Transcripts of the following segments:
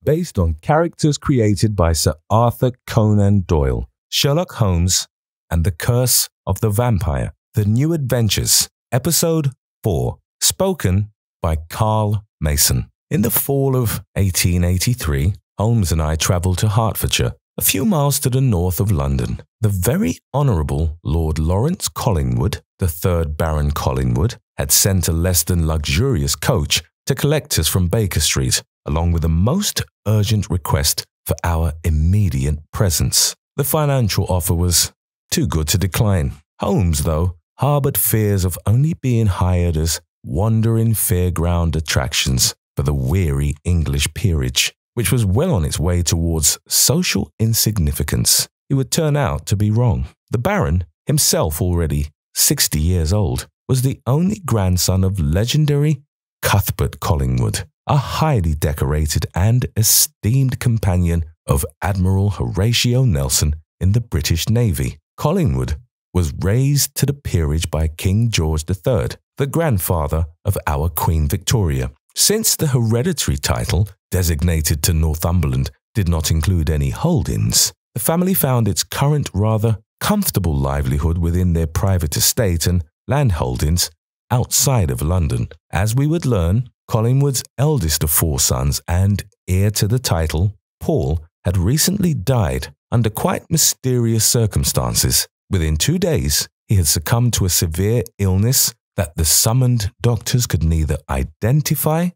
based on characters created by Sir Arthur Conan Doyle, Sherlock Holmes, and the Curse of the Vampire, The New Adventures, Episode 4, spoken by Carl Mason. In the fall of 1883, Holmes and I travelled to Hertfordshire, a few miles to the north of London. The Very Honourable Lord Lawrence Collingwood, the 3rd Baron Collingwood, had sent a less than luxurious coach to collect us from Baker Street, along with a most urgent request for our immediate presence. The financial offer was too good to decline. Holmes, though, harboured fears of only being hired as wandering fairground attractions for the weary English peerage, which was well on its way towards social insignificance. It would turn out to be wrong. The Baron, himself already 60 years old, was the only grandson of legendary Cuthbert Collingwood, a highly decorated and esteemed companion of Admiral Horatio Nelson in the British Navy. Collingwood was raised to the peerage by King George III, the grandfather of our Queen Victoria. Since the hereditary title, designated to Northumberland, did not include any holdings, the family found its current rather comfortable livelihood within their private estate and land holdings outside of London. As we would learn, Collingwood's eldest of 4 sons and heir to the title, Paul, had recently died under quite mysterious circumstances. Within 2 days, he had succumbed to a severe illness that the summoned doctors could neither identify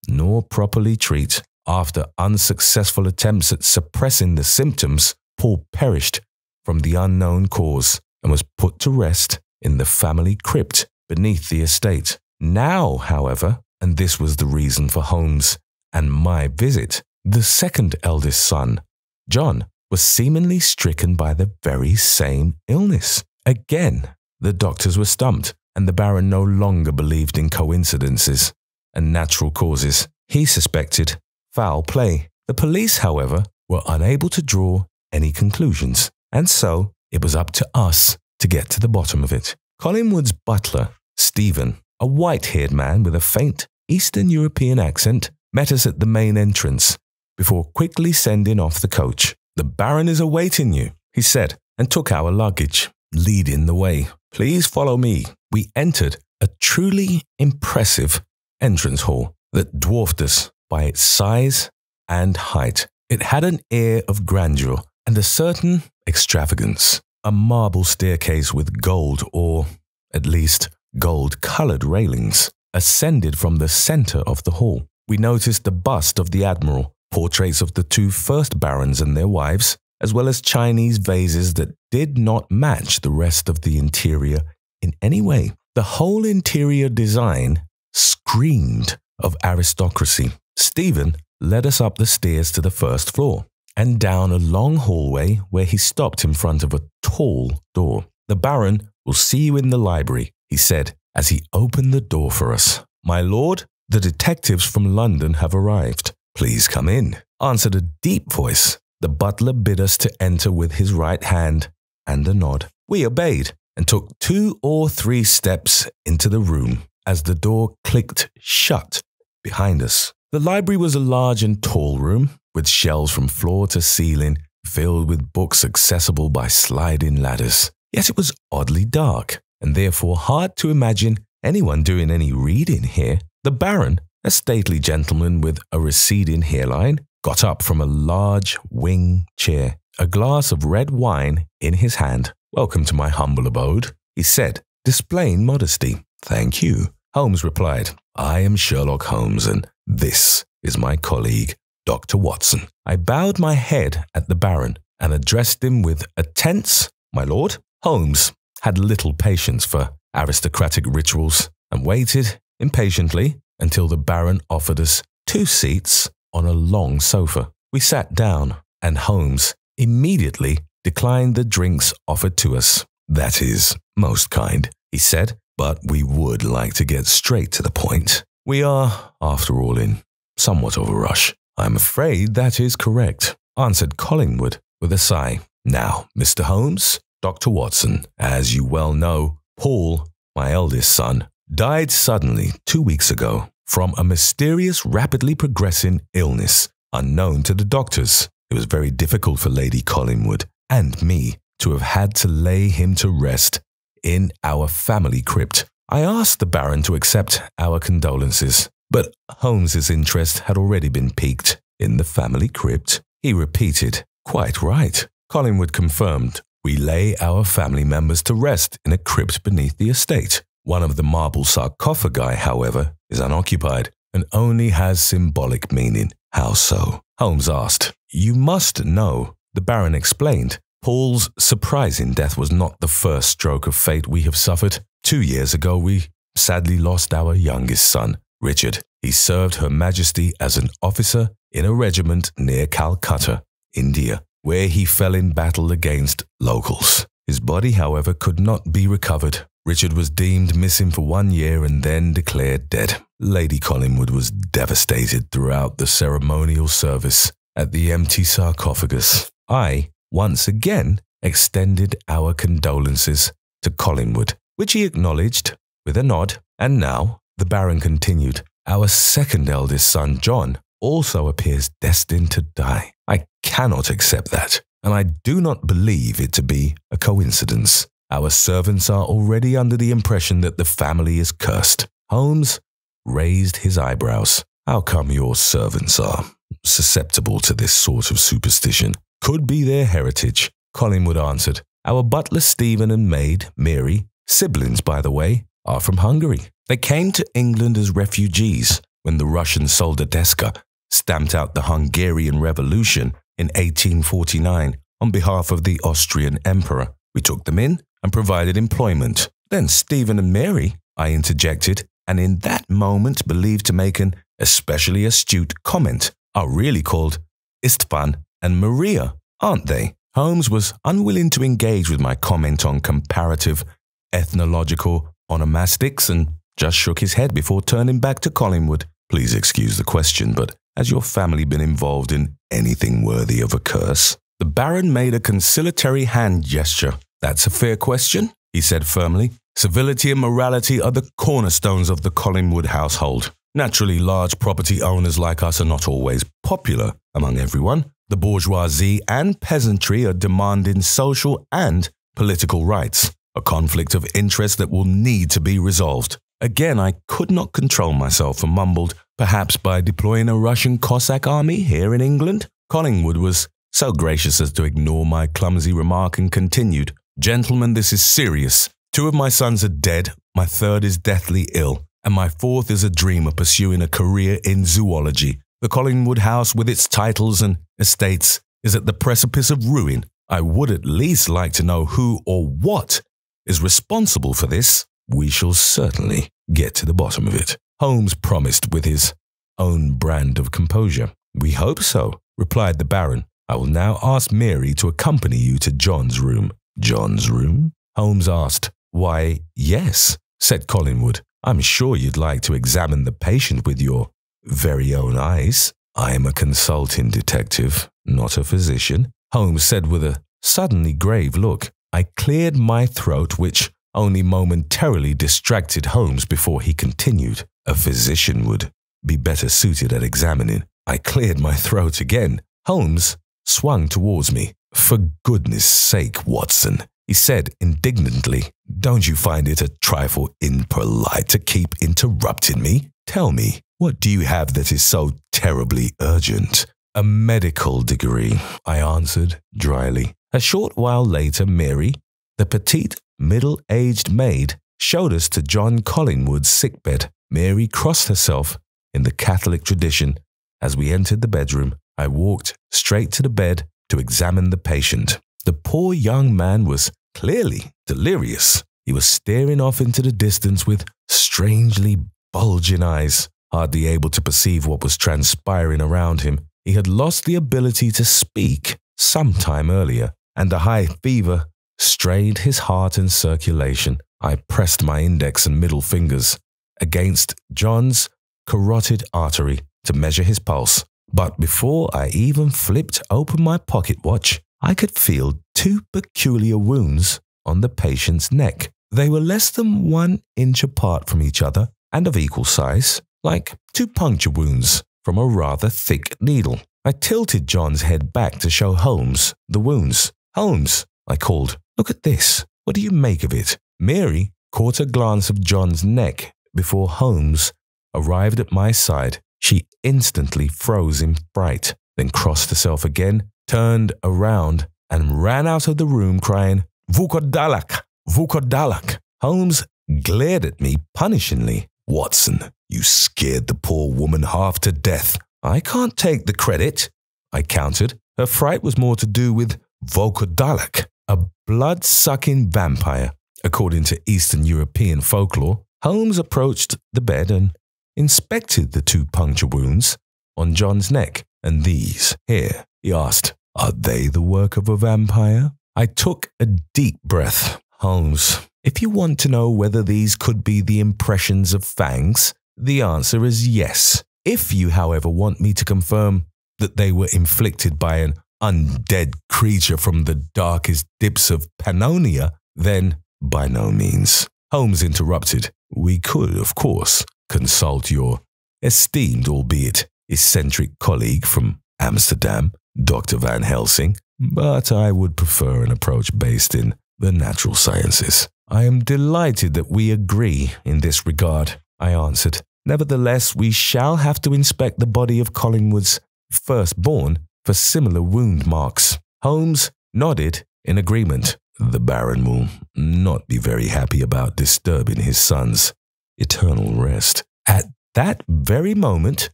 nor properly treat. After unsuccessful attempts at suppressing the symptoms, Paul perished from the unknown cause and was put to rest in the family crypt beneath the estate. Now, however, and this was the reason for Holmes and my visit, the 2nd eldest son, John, was seemingly stricken by the very same illness. Again, the doctors were stumped, and the Baron no longer believed in coincidences and natural causes. He suspected foul play. The police, however, were unable to draw any conclusions, and so it was up to us to get to the bottom of it. Collingwood's butler, Stephen, a white-haired man with a faint Eastern European accent, met us at the main entrance before quickly sending off the coach. "The Baron is awaiting you," he said, and took our luggage, leading the way. "Please follow me." We entered a truly impressive entrance hall that dwarfed us by its size and height. It had an air of grandeur and a certain extravagance. A marble staircase with gold, or at least gold-coloured railings, ascended from the centre of the hall. We noticed the bust of the Admiral, portraits of the 2 first barons and their wives, as well as Chinese vases that did not match the rest of the interior in any way. The whole interior design screamed of aristocracy. Stephen led us up the stairs to the 1st floor and down a long hallway where he stopped in front of a tall door. "The Baron will see you in the library," he said as he opened the door for us. "My lord, the detectives from London have arrived." "Please come in," answered a deep voice. The butler bid us to enter with his right hand and a nod. We obeyed and took 2 or 3 steps into the room as the door clicked shut behind us. The library was a large and tall room with shelves from floor to ceiling filled with books accessible by sliding ladders. Yet it was oddly dark and therefore hard to imagine anyone doing any reading here. The Baron, a stately gentleman with a receding hairline, got up from a large wing chair, a glass of red wine in his hand. "Welcome to my humble abode," he said, displaying modesty. "Thank you," Holmes replied. "I am Sherlock Holmes, and this is my colleague, Dr. Watson." I bowed my head at the Baron and addressed him with a tense, "My lord." Holmes had little patience for aristocratic rituals and waited impatiently until the Baron offered us 2 seats on a long sofa. We sat down, and Holmes immediately declined the drinks offered to us. "That is most kind," he said, "but we would like to get straight to the point. We are, after all, in somewhat of a rush." "I'm afraid that is correct," answered Collingwood with a sigh. "Now, Mr. Holmes, Dr. Watson, as you well know, Paul, my eldest son, died suddenly 2 weeks ago from a mysterious, rapidly progressing illness unknown to the doctors. It was very difficult for Lady Collingwood and me to have had to lay him to rest in our family crypt. I asked the Baron to accept our condolences, but Holmes's interest had already been piqued. In the family crypt? He repeated, "Quite right." Collingwood confirmed, "We lay our family members to rest in a crypt beneath the estate. One of the marble sarcophagi, however, is unoccupied and only has symbolic meaning." "How so?" Holmes asked. "You must know," the Baron explained. "Paul's surprising death was not the first stroke of fate we have suffered. 2 years ago, we sadly lost our youngest son, Richard. He served Her Majesty as an officer in a regiment near Calcutta, India, where he fell in battle against locals. His body, however, could not be recovered. Richard was deemed missing for 1 year and then declared dead." Lady Collingwood was devastated throughout the ceremonial service at the empty sarcophagus. I, once again, extended our condolences to Collingwood, which he acknowledged with a nod. "And now," the Baron continued, "our second eldest son, John, also appears destined to die. I cannot accept that, and I do not believe it to be a coincidence. Our servants are already under the impression that the family is cursed." Holmes raised his eyebrows. "How come your servants are susceptible to this sort of superstition?" "Could be their heritage," Collingwood answered. "Our butler Stephen and maid Mary, siblings by the way, are from Hungary. They came to England as refugees when the Russian Soldateska stamped out the Hungarian Revolution in 1849 on behalf of the Austrian Emperor. We took them in and provided employment. Then Stephen and Mary," I interjected, and in that moment believed to make an especially astute comment, "are really called Istvan and Maria, aren't they?" Holmes was unwilling to engage with my comment on comparative ethnological onomastics and just shook his head before turning back to Collingwood. "Please excuse the question, but has your family been involved in anything worthy of a curse?" The Baron made a conciliatory hand gesture. "That's a fair question," he said firmly. "Civility and morality are the cornerstones of the Collingwood household. Naturally, large property owners like us are not always popular among everyone. The bourgeoisie and peasantry are demanding social and political rights, a conflict of interest that will need to be resolved." Again, I could not control myself and mumbled, "Perhaps by deploying a Russian Cossack army here in England?" Collingwood was so gracious as to ignore my clumsy remark and continued, "Gentlemen, this is serious. 2 of my sons are dead, my 3rd is deathly ill, and my 4th is a dreamer pursuing a career in zoology. The Collingwood house, with its titles and estates, is at the precipice of ruin. I would at least like to know who or what is responsible for this." "We shall certainly get to the bottom of it," Holmes promised with his own brand of composure. "We hope so," replied the Baron. "I will now ask Mary to accompany you to John's room." "John's room?" Holmes asked. "Why, yes," said Collingwood. "I'm sure you'd like to examine the patient with your very own eyes." "I am a consulting detective, not a physician," Holmes said with a suddenly grave look. I cleared my throat, which only momentarily distracted Holmes before he continued. "A physician would be better suited at examining." I cleared my throat again. Holmes swung towards me. "For goodness sake, Watson," he said indignantly, "don't you find it a trifle impolite to keep interrupting me? Tell me, what do you have that is so terribly urgent?" "A medical degree," I answered dryly. A short while later, Mary, the petite, middle-aged maid, showed us to John Collingwood's sickbed. Mary crossed herself in the Catholic tradition. As we entered the bedroom, I walked straight to the bed to examine the patient. The poor young man was clearly delirious. He was staring off into the distance with strangely bulging eyes, hardly able to perceive what was transpiring around him. He had lost the ability to speak some time earlier, and a high fever strained his heart and circulation. I pressed my index and middle fingers against John's carotid artery to measure his pulse. But before I even flipped open my pocket watch, I could feel 2 peculiar wounds on the patient's neck. They were less than 1 inch apart from each other and of equal size, like 2 puncture wounds from a rather thick needle. I tilted John's head back to show Holmes the wounds. "Holmes," I called, "look at this. What do you make of it?" Mary caught a glance of John's neck before Holmes arrived at my side. She instantly froze in fright, then crossed herself again, turned around, and ran out of the room crying, "Vukodalak! Vukodalak!" Holmes glared at me punishingly. "Watson, you scared the poor woman half to death." "I can't take the credit," I countered. Her fright was more to do with Vukodalak, a blood-sucking vampire. According to Eastern European folklore, Holmes approached the bed and inspected the 2 puncture wounds on John's neck. "And these here," he asked, "are they the work of a vampire?" I took a deep breath. "Holmes, if you want to know whether these could be the impressions of fangs, the answer is yes. If you, however, want me to confirm that they were inflicted by an undead creature from the darkest depths of Pannonia, then by no means." Holmes interrupted. "We could, of course, consult your esteemed, albeit eccentric colleague from Amsterdam, Dr. Van Helsing, but I would prefer an approach based in the natural sciences." "I am delighted that we agree in this regard," I answered. "Nevertheless, we shall have to inspect the body of Collingwood's firstborn for similar wound marks." Holmes nodded in agreement. "The Baron will not be very happy about disturbing his son's eternal rest." At that very moment,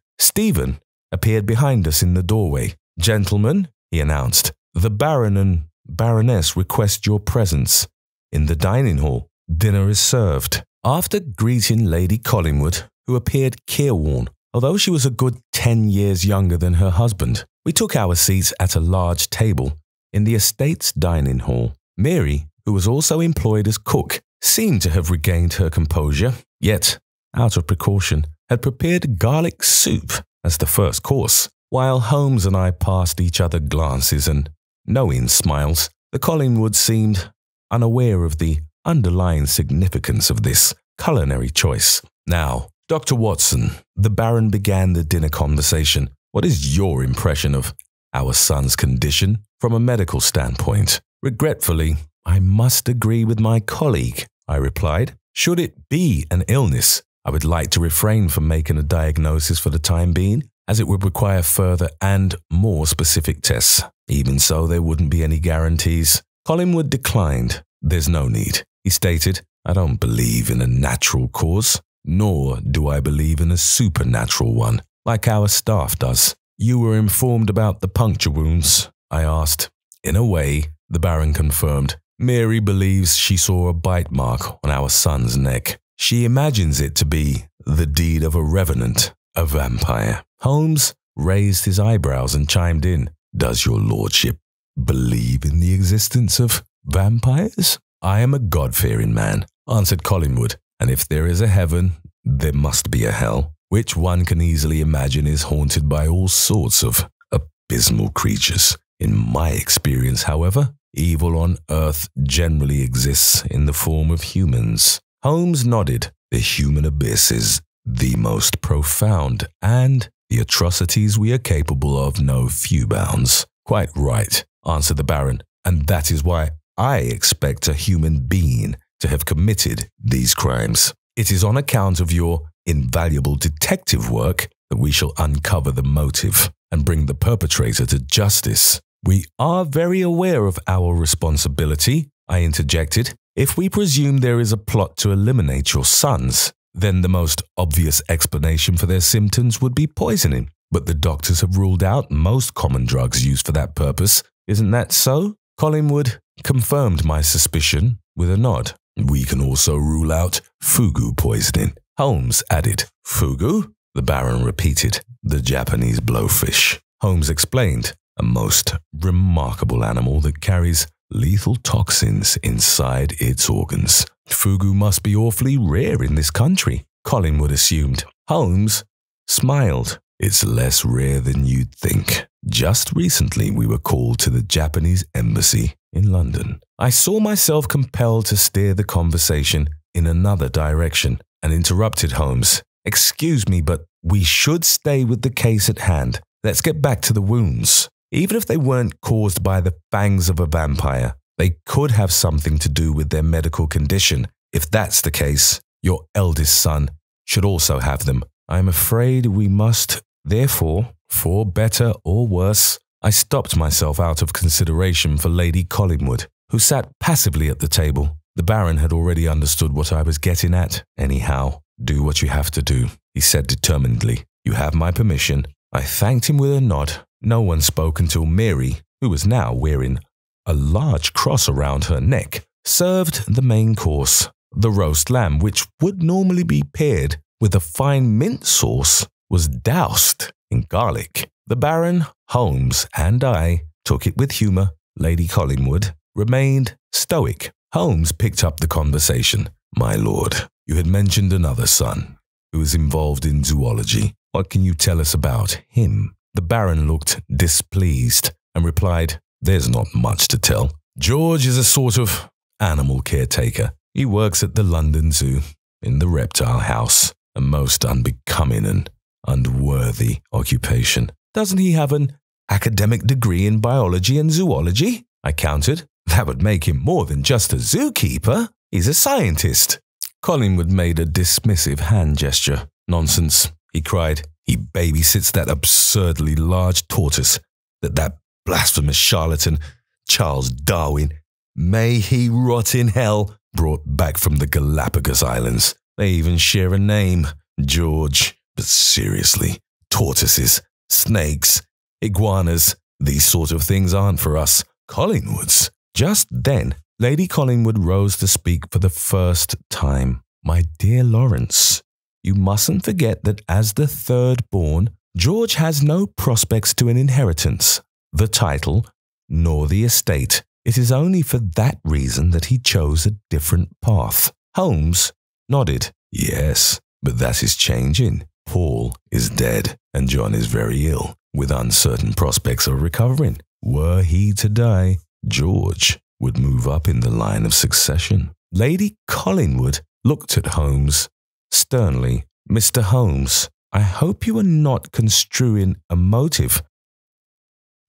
Stephen appeared behind us in the doorway. "Gentlemen," he announced, "the Baron and Baroness request your presence in the dining hall. Dinner is served." After greeting Lady Collingwood, who appeared careworn, although she was a good 10 years younger than her husband, we took our seats at a large table in the estate's dining hall. Mary, who was also employed as cook, seemed to have regained her composure, yet, out of precaution, had prepared garlic soup as the first course. While Holmes and I passed each other glances and knowing smiles, the Collingwoods seemed unaware of the underlying significance of this culinary choice. "Now, Dr. Watson," the Baron began the dinner conversation, "what is your impression of our son's condition from a medical standpoint?" "Regretfully, I must agree with my colleague," I replied. "Should it be an illness, I would like to refrain from making a diagnosis for the time being, as it would require further and more specific tests. Even so, there wouldn't be any guarantees." Collingwood declined. "There's no need," he stated. "I don't believe in a natural cause, nor do I believe in a supernatural one, like our staff does." "You were informed about the puncture wounds?" I asked. "In a way," the Baron confirmed. "Mary believes she saw a bite mark on our son's neck. She imagines it to be the deed of a revenant, a vampire." Holmes raised his eyebrows and chimed in. "Does your lordship believe in the existence of vampires?" "I am a God-fearing man," answered Collingwood, "and if there is a heaven, there must be a hell, which one can easily imagine is haunted by all sorts of abysmal creatures. In my experience, however, evil on earth generally exists in the form of humans." Holmes nodded. "The human abyss is the most profound, and the atrocities we are capable of know few bounds." "Quite right," answered the Baron, "and that is why I expect a human being to have committed these crimes. It is on account of your invaluable detective work that we shall uncover the motive and bring the perpetrator to justice." "We are very aware of our responsibility," I interjected. "If we presume there is a plot to eliminate your sons, then the most obvious explanation for their symptoms would be poisoning. But the doctors have ruled out most common drugs used for that purpose. Isn't that so?" Collingwood confirmed my suspicion with a nod. "We can also rule out fugu poisoning," Holmes added. "Fugu?" the Baron repeated. "The Japanese blowfish," Holmes explained. "A most remarkable animal that carries lethal toxins inside its organs." "Fugu must be awfully rare in this country," Collingwood assumed. Holmes smiled. "It's less rare than you'd think. Just recently we were called to the Japanese embassy in London." I saw myself compelled to steer the conversation in another direction and interrupted Holmes. "Excuse me, but we should stay with the case at hand. let's get back to the wounds. Even if they weren't caused by the fangs of a vampire, they could have something to do with their medical condition. If that's the case, your eldest son should also have them. I'm afraid we must, therefore, for better or worse, I stopped myself out of consideration for Lady Collingwood, who sat passively at the table. The Baron had already understood what I was getting at. Anyhow, do what you have to do, he said determinedly. You have my permission. I thanked him with a nod. No one spoke until Mary, who was now wearing a large cross around her neck, served the main course. The roast lamb, which would normally be paired with a fine mint sauce, was doused in garlic. The Baron, Holmes, and I took it with humour. Lady Collingwood remained stoic. Holmes picked up the conversation. My lord, you had mentioned another son who is involved in zoology. What can you tell us about him? The Baron looked displeased and replied, There's not much to tell. George is a sort of animal caretaker. He works at the London Zoo, in the reptile house, a most unbecoming and unworthy occupation. Doesn't he have an academic degree in biology and zoology? I countered. That would make him more than just a zookeeper. He's a scientist. Collingwood made a dismissive hand gesture. Nonsense, he cried. He babysits that absurdly large tortoise that blasphemous charlatan, Charles Darwin, may he rot in hell, brought back from the Galapagos Islands. They even share a name, George. But seriously, tortoises, snakes, iguanas, these sort of things aren't for us Collingwoods. Just then, Lady Collingwood rose to speak for the first time. My dear Lawrence, you mustn't forget that as the third born, George has no prospects to an inheritance, the title, nor the estate. It is only for that reason that he chose a different path. Holmes nodded. Yes, but that is changing. Paul is dead, and John is very ill, with uncertain prospects of recovering. Were he to die, George would move up in the line of succession. Lady Collingwood looked at Holmes sternly. Mr. Holmes, I hope you are not construing a motive.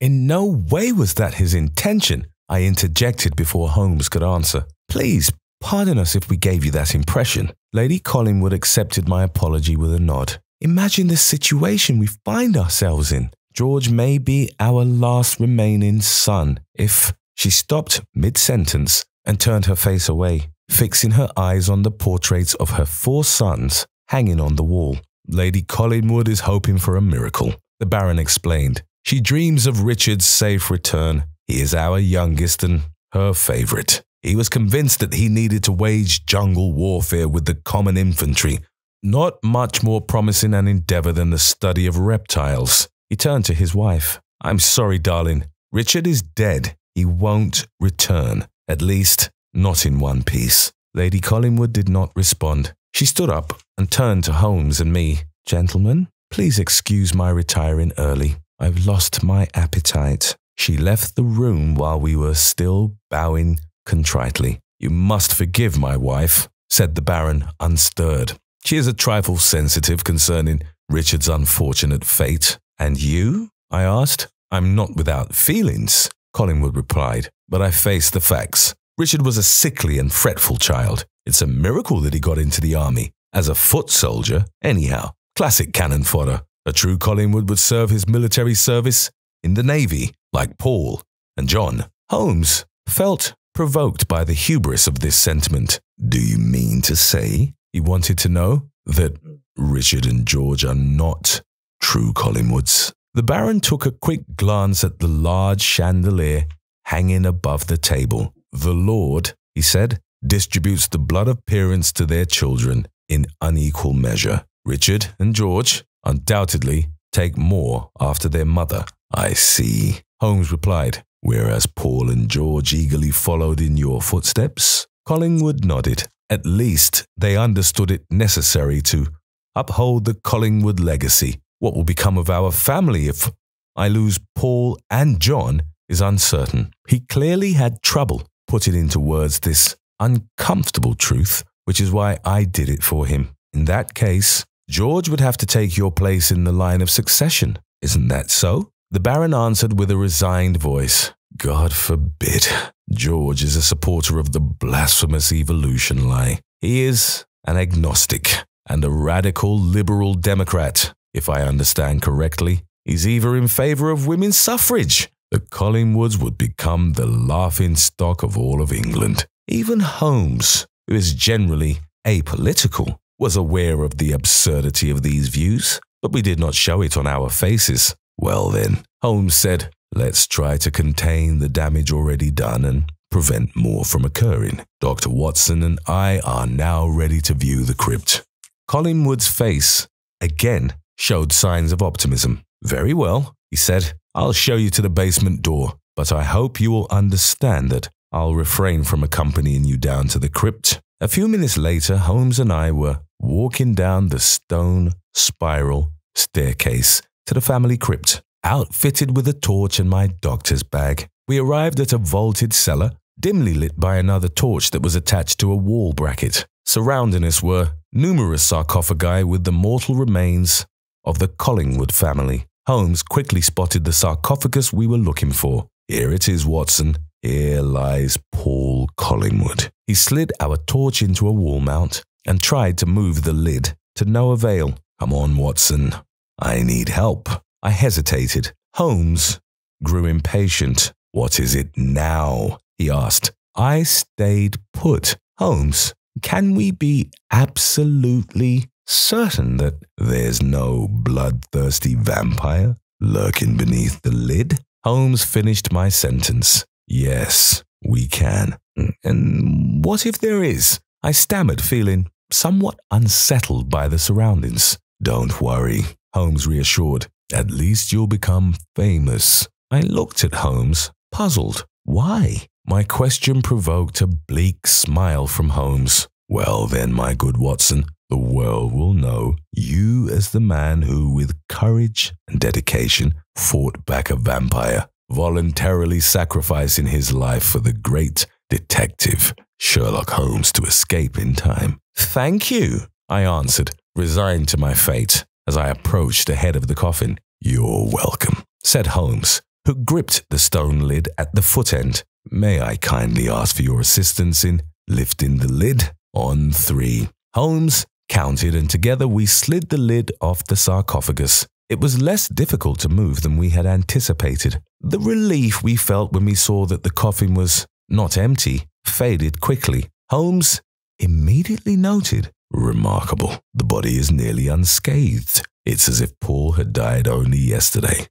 In no way was that his intention, I interjected before Holmes could answer. Please, pardon us if we gave you that impression. Lady Collingwood accepted my apology with a nod. Imagine the situation we find ourselves in. George may be our last remaining son. If she stopped mid-sentence and turned her face away, fixing her eyes on the portraits of her 4 sons hanging on the wall. Lady Collingwood is hoping for a miracle, the Baron explained. She dreams of Richard's safe return. He is our youngest and her favourite. He was convinced that he needed to wage jungle warfare with the common infantry. Not much more promising an endeavour than the study of reptiles. He turned to his wife. I'm sorry, darling. Richard is dead. He won't return. At least, not in one piece. Lady Collingwood did not respond. She stood up and turned to Holmes and me. Gentlemen, please excuse my retiring early. I've lost my appetite. She left the room while we were still bowing contritely. You must forgive my wife, said the Baron, unstirred. She is a trifle sensitive concerning Richard's unfortunate fate. And you? I asked. I'm not without feelings, Collingwood replied, but I faced the facts. Richard was a sickly and fretful child. It's a miracle that he got into the army. As a foot soldier, anyhow, classic cannon fodder. A true Collingwood would serve his military service in the Navy, like Paul and John. Holmes felt provoked by the hubris of this sentiment. Do you mean to say, he wanted to know, that Richard and George are not true Collingwoods? The Baron took a quick glance at the large chandelier hanging above the table. The Lord, he said, distributes the blood of parents to their children in unequal measure. Richard and George undoubtedly take more after their mother. I see, Holmes replied, whereas Paul and George eagerly followed in your footsteps. Collingwood nodded. At least they understood it necessary to uphold the Collingwood legacy. What will become of our family if I lose Paul and John is uncertain. He clearly had trouble putting into words this uncomfortable truth, which is why I did it for him. In that case, George would have to take your place in the line of succession. Isn't that so?" The Baron answered with a resigned voice. "God forbid. George is a supporter of the blasphemous evolution lie. He is an agnostic and a radical liberal Democrat. If I understand correctly, he's even in favor of women's suffrage. The Collingwoods would become the laughingstock of all of England." Even Holmes, who is generally apolitical, was aware of the absurdity of these views, but we did not show it on our faces. "Well then," Holmes said, "let's try to contain the damage already done and prevent more from occurring. Dr. Watson and I are now ready to view the crypt." Collingwood's face again showed signs of optimism. "Very well," he said. "I'll show you to the basement door, but I hope you will understand that I'll refrain from accompanying you down to the crypt." A few minutes later, Holmes and I were walking down the stone spiral staircase to the family crypt, outfitted with a torch and my doctor's bag. We arrived at a vaulted cellar, dimly lit by another torch that was attached to a wall bracket. Surrounding us were numerous sarcophagi with the mortal remains of the Collingwood family. Holmes quickly spotted the sarcophagus we were looking for. "Here it is, Watson. Here lies Paul Collingwood." He slid our torch into a wall mount and tried to move the lid, to no avail. "Come on, Watson. I need help." I hesitated. Holmes grew impatient. "What is it now?" he asked. I stayed put. "Holmes, can we be absolutely certain that there's no bloodthirsty vampire lurking beneath the lid?" Holmes finished my sentence. "Yes, we can." "And what if there is?" I stammered, feeling somewhat unsettled by the surroundings. "Don't worry," Holmes reassured. "At least you'll become famous." I looked at Holmes, puzzled. Why? My question provoked a bleak smile from Holmes. "Well then, my good Watson, the world will know you as the man who, with courage and dedication, fought back a vampire, voluntarily sacrificing his life for the great detective Sherlock Holmes to escape in time." "Thank you," I answered, resigned to my fate, as I approached the head of the coffin. "You're welcome," said Holmes, who gripped the stone lid at the foot end. "May I kindly ask for your assistance in lifting the lid? On 3. Holmes counted, and together we slid the lid off the sarcophagus. It was less difficult to move than we had anticipated. The relief we felt when we saw that the coffin was not empty faded quickly. Holmes immediately noted, "Remarkable. The body is nearly unscathed. It's as if Paul had died only yesterday."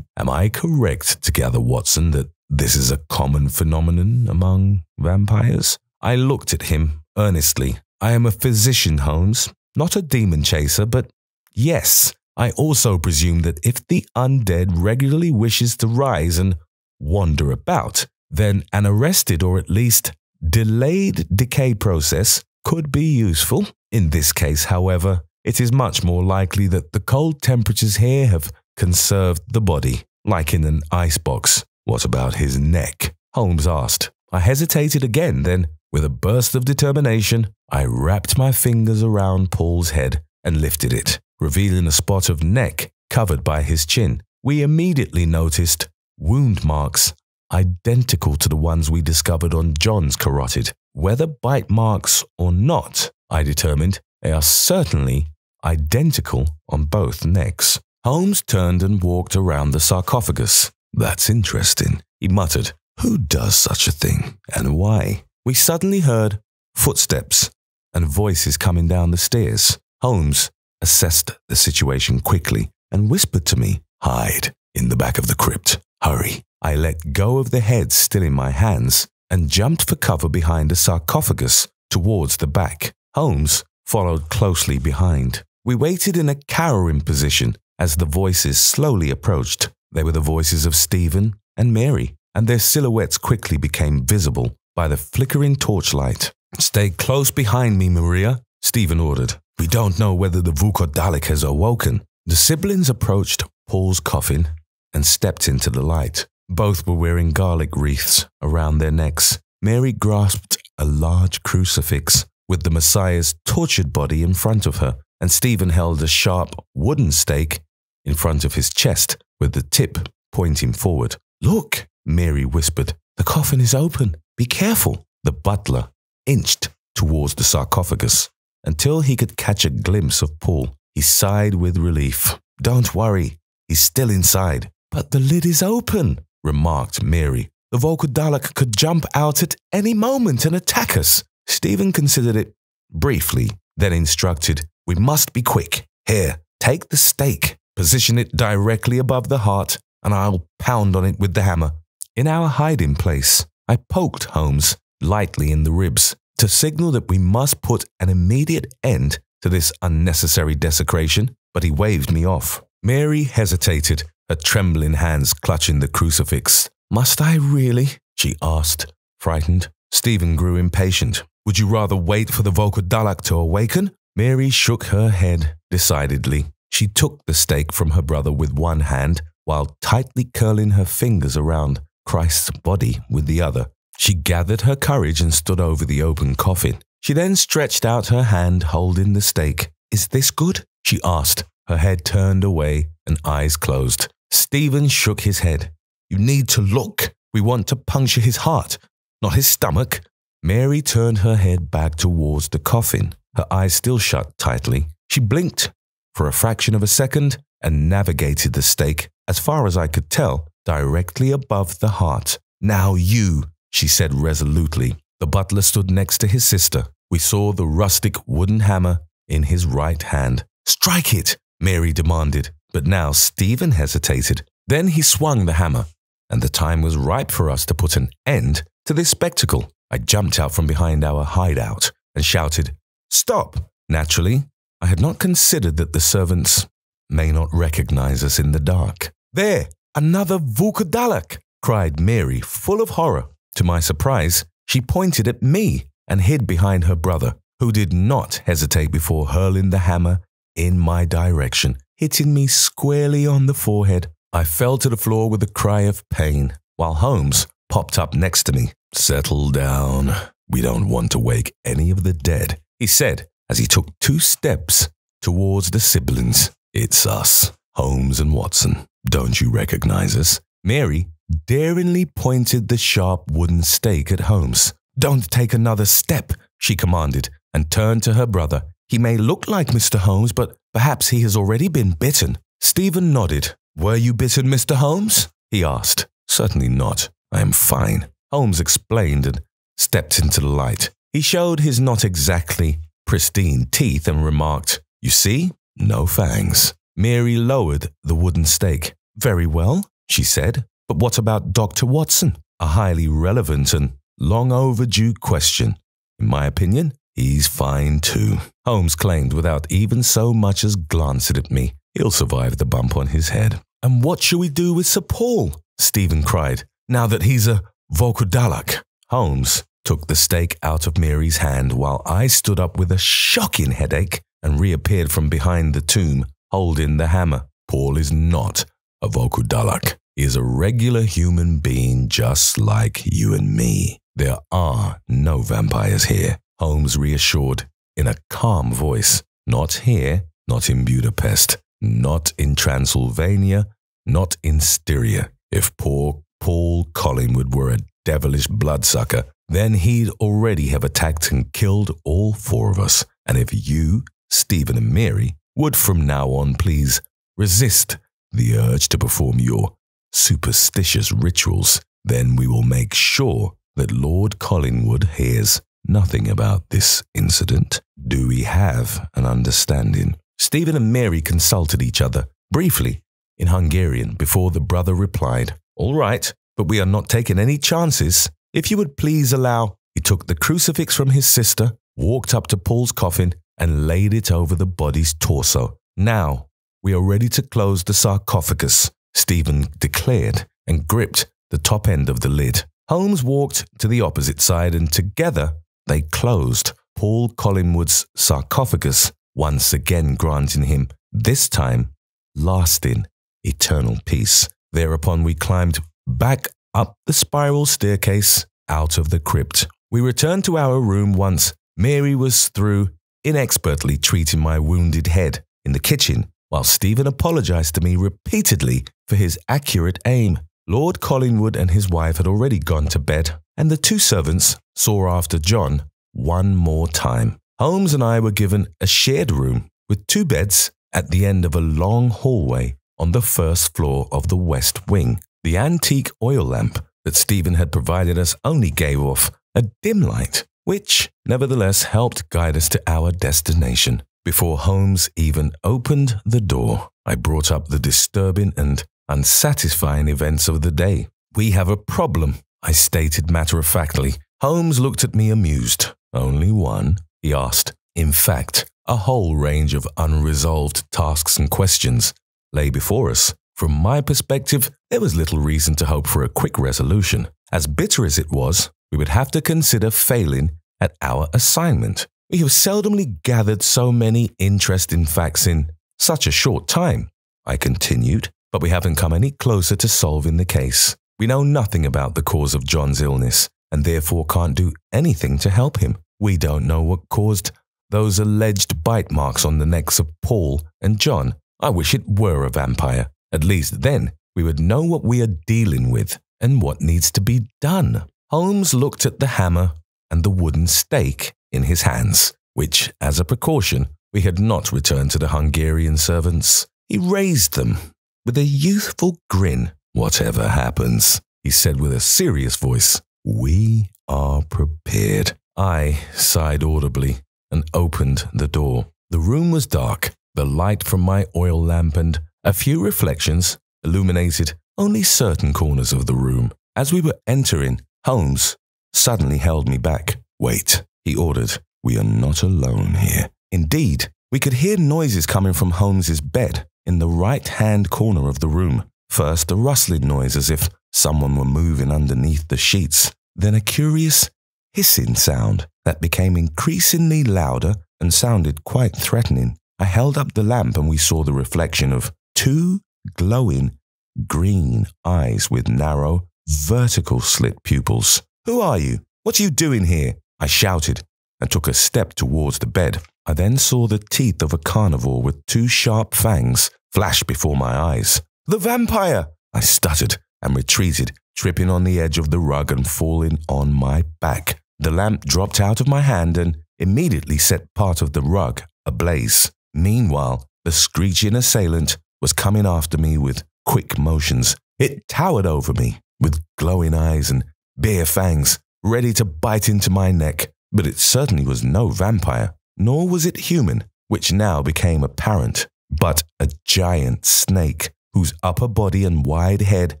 Am I correct to gather, Watson, that this is a common phenomenon among vampires? I looked at him earnestly. "I am a physician, Holmes, not a demon chaser, but yes, I also presume that if the undead regularly wishes to rise and wander about, then an arrested or at least delayed decay process could be useful. In this case, however, it is much more likely that the cold temperatures here have conserved the body, like in an icebox." "What about his neck?" Holmes asked. I hesitated again, then, with a burst of determination, I wrapped my fingers around Paul's head and lifted it, revealing a spot of neck covered by his chin. We immediately noticed wound marks identical to the ones we discovered on John's carotid. Whether bite marks or not, I determined, they are certainly identical on both necks. Holmes turned and walked around the sarcophagus. "That's interesting," he muttered. "Who does such a thing, and why?" We suddenly heard footsteps and voices coming down the stairs. Holmes assessed the situation quickly and whispered to me, "Hide in the back of the crypt. Hurry." I let go of the head still in my hands and jumped for cover behind a sarcophagus towards the back. Holmes followed closely behind. We waited in a cowering position as the voices slowly approached. They were the voices of Stephen and Mary, and their silhouettes quickly became visible by the flickering torchlight. "Stay close behind me, Maria," Stephen ordered. "We don't know whether the Vukodalik has awoken." The siblings approached Paul's coffin and stepped into the light. Both were wearing garlic wreaths around their necks. Mary grasped a large crucifix with the Messiah's tortured body in front of her, and Stephen held a sharp wooden stake in front of his chest with the tip pointing forward. "Look," Mary whispered. "The coffin is open. Be careful." The butler inched towards the sarcophagus until he could catch a glimpse of Paul. He sighed with relief. "Don't worry, he's still inside." "But the lid is open," remarked Mary. "The Volkodalak could jump out at any moment and attack us." Stephen considered it briefly, then instructed, "We must be quick. Here, take the stake, position it directly above the heart, and I'll pound on it with the hammer." In our hiding place, I poked Holmes lightly in the ribs to signal that we must put an immediate end to this unnecessary desecration, but he waved me off. Mary hesitated, her trembling hands clutching the crucifix. "Must I really?" she asked, frightened. Stephen grew impatient. "Would you rather wait for the Volkodalak to awaken?" Mary shook her head decidedly. She took the stake from her brother with one hand, while tightly curling her fingers around Christ's body with the other. She gathered her courage and stood over the open coffin. She then stretched out her hand holding the stake. "Is this good?" she asked, her head turned away and eyes closed. Stephen shook his head. "You need to look. We want to puncture his heart, not his stomach." Mary turned her head back towards the coffin, her eyes still shut tightly. She blinked for a fraction of a second and navigated the stake, as far as I could tell, directly above the heart. "Now you," she said resolutely. The butler stood next to his sister. We saw the rustic wooden hammer in his right hand. "Strike it," Mary demanded, but now Stephen hesitated. Then he swung the hammer, and the time was ripe for us to put an end to this spectacle. I jumped out from behind our hideout and shouted, "Stop!" Naturally, I had not considered that the servants may not recognize us in the dark. "There, another Volkodalak!" cried Mary, full of horror. To my surprise, she pointed at me and hid behind her brother, who did not hesitate before hurling the hammer in my direction, hitting me squarely on the forehead. I fell to the floor with a cry of pain, while Holmes popped up next to me. "Settle down. We don't want to wake any of the dead," he said as he took 2 steps towards the siblings. "It's us, Holmes and Watson. Don't you recognize us?" Mary daringly pointed the sharp wooden stake at Holmes. "Don't take another step," she commanded, and turned to her brother. "He may look like Mr. Holmes, but perhaps he has already been bitten." Stephen nodded. "Were you bitten, Mr. Holmes?" he asked. "Certainly not. I am fine," Holmes explained and stepped into the light. He showed his not exactly pristine teeth and remarked, "You see? No fangs." Mary lowered the wooden stake. "Very well," she said. "But what about Dr. Watson?" A highly relevant and long overdue question. "In my opinion, he's fine too," Holmes claimed without even so much as glancing at me. "He'll survive the bump on his head." "And what shall we do with Sir Paul?" Stephen cried. "Now that he's a Volkodalak." Holmes took the stake out of Mary's hand while I stood up with a shocking headache and reappeared from behind the tomb, holding the hammer. "Paul is not a Volkodalak. He is a regular human being just like you and me. There are no vampires here," Holmes reassured in a calm voice. "Not here, not in Budapest, not in Transylvania, not in Styria. If poor Paul Collingwood were a devilish bloodsucker, then he'd already have attacked and killed all 4 of us. And if you, Stephen and Mary, would from now on please resist the urge to perform your superstitious rituals, then we will make sure that Lord Collingwood hears nothing about this incident. Do we have an understanding?" Stephen and Mary consulted each other briefly in Hungarian before the brother replied, "All right, but we are not taking any chances. If you would please allow..." He took the crucifix from his sister, walked up to Paul's coffin, and laid it over the body's torso. "Now, we are ready to close the sarcophagus," Stephen declared, and gripped the top end of the lid. Holmes walked to the opposite side, and together they closed Paul Collingwood's sarcophagus, once again granting him, this time, lasting, eternal peace. Thereupon we climbed back up the spiral staircase out of the crypt. We returned to our room once Mary was through inexpertly treating my wounded head. In the kitchen, while Stephen apologized to me repeatedly for his accurate aim. Lord Collingwood and his wife had already gone to bed, and the two servants saw after John one more time. Holmes and I were given a shared room with two beds at the end of a long hallway on the first floor of the west wing. The antique oil lamp that Stephen had provided us only gave off a dim light, which nevertheless helped guide us to our destination. Before Holmes even opened the door, I brought up the disturbing and unsatisfying events of the day. "We have a problem," I stated matter-of-factly. Holmes looked at me amused. "Only one?" he asked. In fact, a whole range of unresolved tasks and questions lay before us. From my perspective, there was little reason to hope for a quick resolution. As bitter as it was, we would have to consider failing at our assignment. We have seldomly gathered so many interesting facts in such a short time, I continued, but we haven't come any closer to solving the case. We know nothing about the cause of John's illness and therefore can't do anything to help him. We don't know what caused those alleged bite marks on the necks of Paul and John. I wish it were a vampire. At least then we would know what we are dealing with and what needs to be done. Holmes looked at the hammer and the wooden stake in his hands, which, as a precaution, we had not returned to the Hungarian servants. He raised them with a youthful grin. "Whatever happens," he said with a serious voice, "we are prepared." I sighed audibly and opened the door. The room was dark. The light from my oil lamp and a few reflections illuminated only certain corners of the room. As we were entering, Holmes suddenly held me back. "Wait," he ordered. "We are not alone here." Indeed, we could hear noises coming from Holmes's bed in the right-hand corner of the room. First, a rustling noise as if someone were moving underneath the sheets. Then a curious hissing sound that became increasingly louder and sounded quite threatening. I held up the lamp and we saw the reflection of two glowing green eyes with narrow, vertical slit pupils. "Who are you? What are you doing here?" I shouted and took a step towards the bed. I then saw the teeth of a carnivore with two sharp fangs flash before my eyes. "The vampire!" I stuttered and retreated, tripping on the edge of the rug and falling on my back. The lamp dropped out of my hand and immediately set part of the rug ablaze. Meanwhile, the screeching assailant was coming after me with quick motions. It towered over me with glowing eyes and bare fangs, ready to bite into my neck. But it certainly was no vampire, nor was it human, which now became apparent, but a giant snake whose upper body and wide head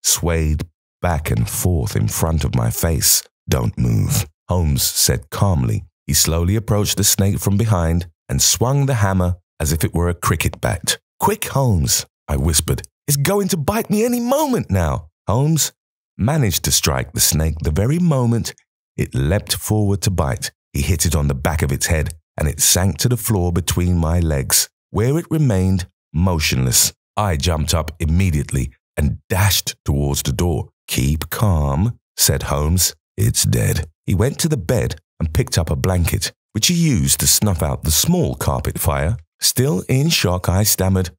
swayed back and forth in front of my face. "Don't move," Holmes said calmly. He slowly approached the snake from behind and swung the hammer as if it were a cricket bat. "Quick, Holmes," I whispered. "It's going to bite me any moment now." Holmes managed to strike the snake the very moment it leapt forward to bite. He hit it on the back of its head and it sank to the floor between my legs, where it remained motionless. I jumped up immediately and dashed towards the door. "Keep calm," said Holmes. "It's dead." He went to the bed and picked up a blanket, which he used to snuff out the small carpet fire. Still in shock, I stammered,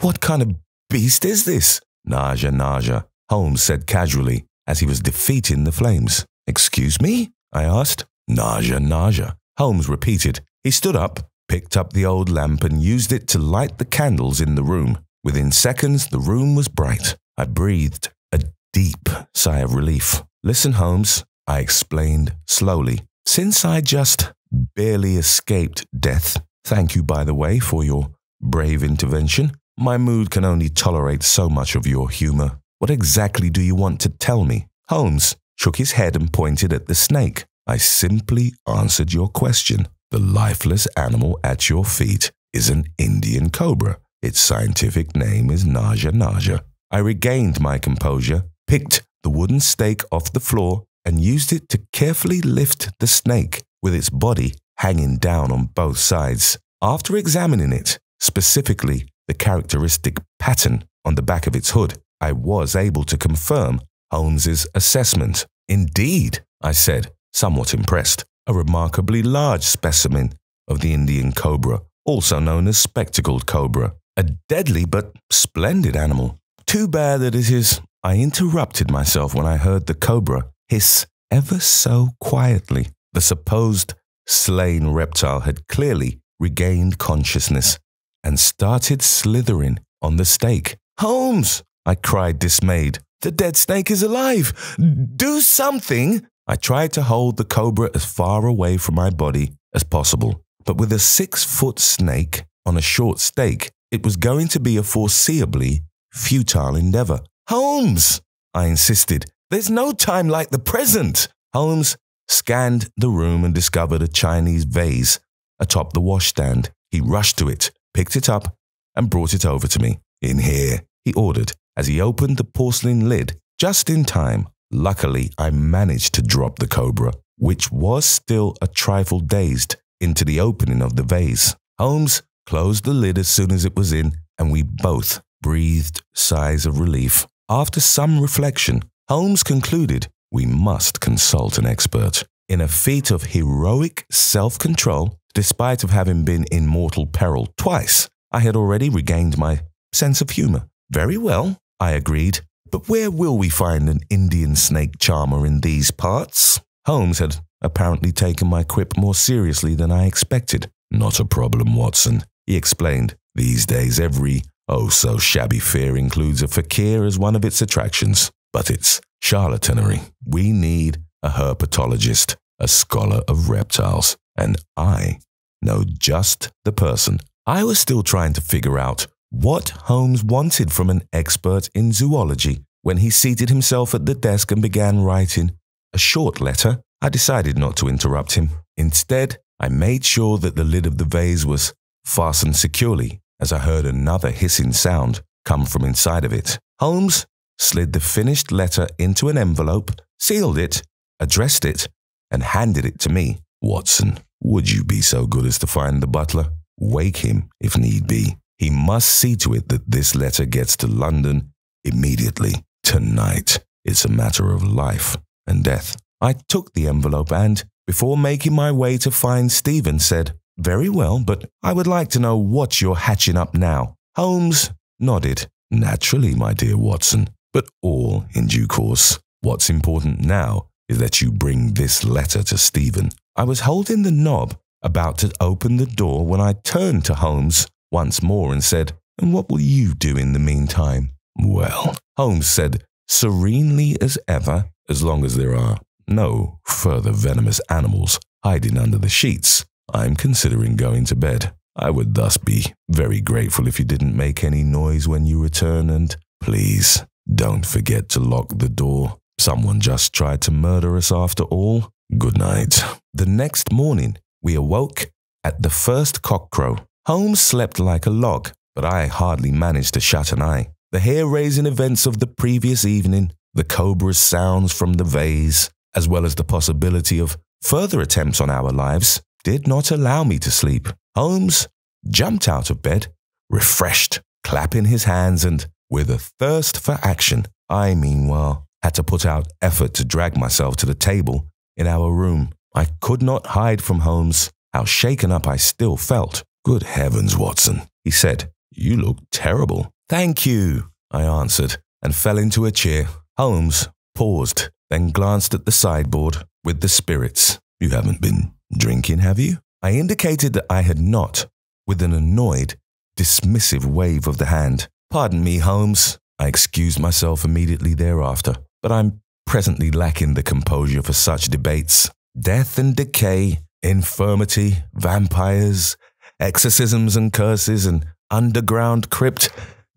What kind of beast is this?" Nausea, Holmes said casually as he was defeating the flames. "Excuse me?" I asked. Nausea, Holmes repeated. He stood up, picked up the old lamp and used it to light the candles in the room. Within seconds, the room was bright. I breathed a deep sigh of relief. "Listen, Holmes," I explained slowly. "Since I just barely escaped death, thank you, by the way, for your brave intervention. My mood can only tolerate so much of your humor. What exactly do you want to tell me?" Holmes shook his head and pointed at the snake. "I simply answered your question. The lifeless animal at your feet is an Indian cobra. Its scientific name is Nausea. I regained my composure, picked the wooden stake off the floor, and used it to carefully lift the snake with its body hanging down on both sides. After examining it, specifically the characteristic pattern on the back of its hood, I was able to confirm Holmes's assessment. "Indeed," I said, somewhat impressed, "a remarkably large specimen of the Indian cobra, also known as spectacled cobra. A deadly but splendid animal. Too bad that it is. I interrupted myself when I heard the cobra hiss ever so quietly. The supposed slain reptile had clearly regained consciousness and started slithering on the stake. "Holmes!" I cried, dismayed. "The dead snake is alive! Do something!" I tried to hold the cobra as far away from my body as possible, but with a 6-foot snake on a short stake, it was going to be a foreseeably futile endeavor. "Holmes!" I insisted. "There's no time like the present." Holmes scanned the room and discovered a Chinese vase atop the washstand. He rushed to it, picked it up, and brought it over to me. "In here," he ordered, as he opened the porcelain lid just in time. Luckily, I managed to drop the cobra, which was still a trifle dazed, into the opening of the vase. Holmes closed the lid as soon as it was in, and we both breathed sighs of relief. After some reflection, Holmes concluded we must consult an expert. In a feat of heroic self-control, despite of having been in mortal peril twice, I had already regained my sense of humor. "Very well," I agreed. "But where will we find an Indian snake charmer in these parts?" Holmes had apparently taken my quip more seriously than I expected. "Not a problem, Watson," he explained. "These days, every oh-so-shabby fair includes a fakir as one of its attractions. But it's charlatanry. We need a herpetologist, a scholar of reptiles, and I know just the person." I was still trying to figure out what Holmes wanted from an expert in zoology when he seated himself at the desk and began writing a short letter. I decided not to interrupt him. Instead, I made sure that the lid of the vase was fastened securely as I heard another hissing sound come from inside of it. Holmes slid the finished letter into an envelope, sealed it, addressed it, and handed it to me. "Watson, would you be so good as to find the butler? Wake him if need be. He must see to it that this letter gets to London immediately. Tonight. It's a matter of life and death." I took the envelope and, before making my way to find Stephen, said, "Very well, but I would like to know what you're hatching up now." Holmes nodded. "Naturally, my dear Watson, but all in due course. What's important now is that you bring this letter to Stephen." I was holding the knob, about to open the door, when I turned to Holmes once more and said, "And what will you do in the meantime?" "Well," Holmes said, serenely as ever, "as long as there are no further venomous animals hiding under the sheets, I'm considering going to bed. I would thus be very grateful if you didn't make any noise when you return, and please don't forget to lock the door. Someone just tried to murder us after all. Good night." The next morning, we awoke at the first cockcrow. Holmes slept like a log, but I hardly managed to shut an eye. The hair-raising events of the previous evening, the cobra's sounds from the vase, as well as the possibility of further attempts on our lives, did not allow me to sleep. Holmes jumped out of bed, refreshed, clapping his hands, and with a thirst for action. I, meanwhile, had to put out effort to drag myself to the table in our room. I could not hide from Holmes how shaken up I still felt. "Good heavens, Watson," he said. "You look terrible." "Thank you," I answered, and fell into a chair. Holmes paused, then glanced at the sideboard with the spirits. "You haven't been drinking, have you?" I indicated that I had not, with an annoyed, dismissive wave of the hand. "Pardon me, Holmes." I excused myself immediately thereafter, but I'm presently lacking the composure for such debates. Death and decay, infirmity, vampires, exorcisms and curses, an underground crypt,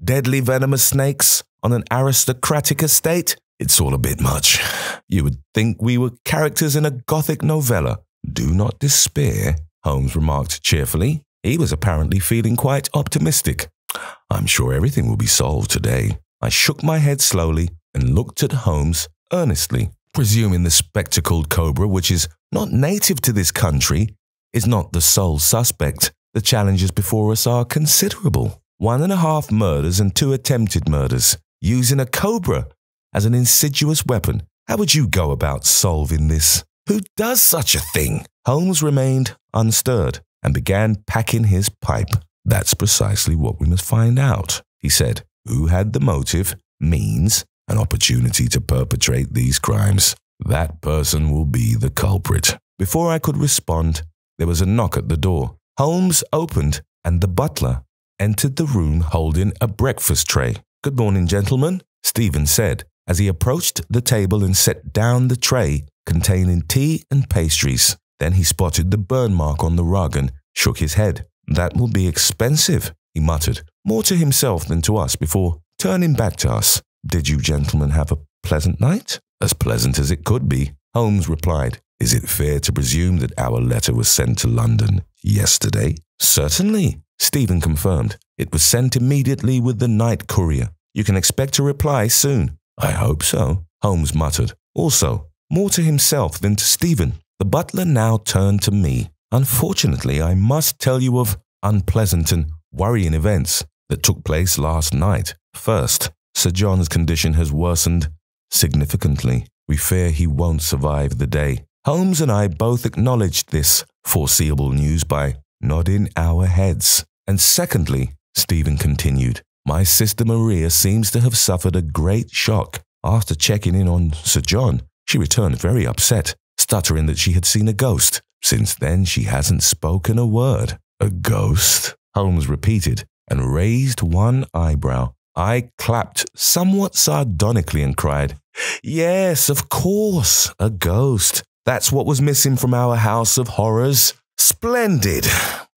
deadly venomous snakes on an aristocratic estate. It's all a bit much. You would think we were characters in a Gothic novella. "Do not despair," Holmes remarked cheerfully. He was apparently feeling quite optimistic. "I'm sure everything will be solved today." I shook my head slowly and looked at Holmes earnestly. "Presuming the spectacled cobra, which is not native to this country, is not the sole suspect, the challenges before us are considerable. 1.5 murders and 2 attempted murders, using a cobra as an insidious weapon. How would you go about solving this? Who does such a thing?" Holmes remained unstirred and began packing his pipe. That's precisely what we must find out, he said. Who had the motive, means, and opportunity to perpetrate these crimes? That person will be the culprit. Before I could respond, there was a knock at the door. Holmes opened, and the butler entered the room holding a breakfast tray. "Good morning, gentlemen," Stephen said, as he approached the table and set down the tray containing tea and pastries. Then he spotted the burn mark on the rug and shook his head. "That will be expensive," he muttered, more to himself than to us, before turning back to us. "Did you gentlemen have a pleasant night?" "As pleasant as it could be," Holmes replied. "Is it fair to presume that our letter was sent to London yesterday?" "Certainly," Stephen confirmed. "It was sent immediately with the night courier. You can expect a reply soon." "I hope so," Holmes muttered, also more to himself than to Stephen. The butler now turned to me. "Unfortunately, I must tell you of unpleasant and worrying events that took place last night. First, Sir John's condition has worsened significantly. We fear he won't survive the day." Holmes and I both acknowledged this foreseeable news by nodding our heads. "And secondly," Stephen continued, "my sister Maria seems to have suffered a great shock. After checking in on Sir John, she returned very upset, stuttering that she had seen a ghost. Since then, she hasn't spoken a word." "A ghost?" Holmes repeated and raised one eyebrow. I clapped somewhat sardonically and cried, "Yes, of course, a ghost. That's what was missing from our house of horrors." "Splendid!"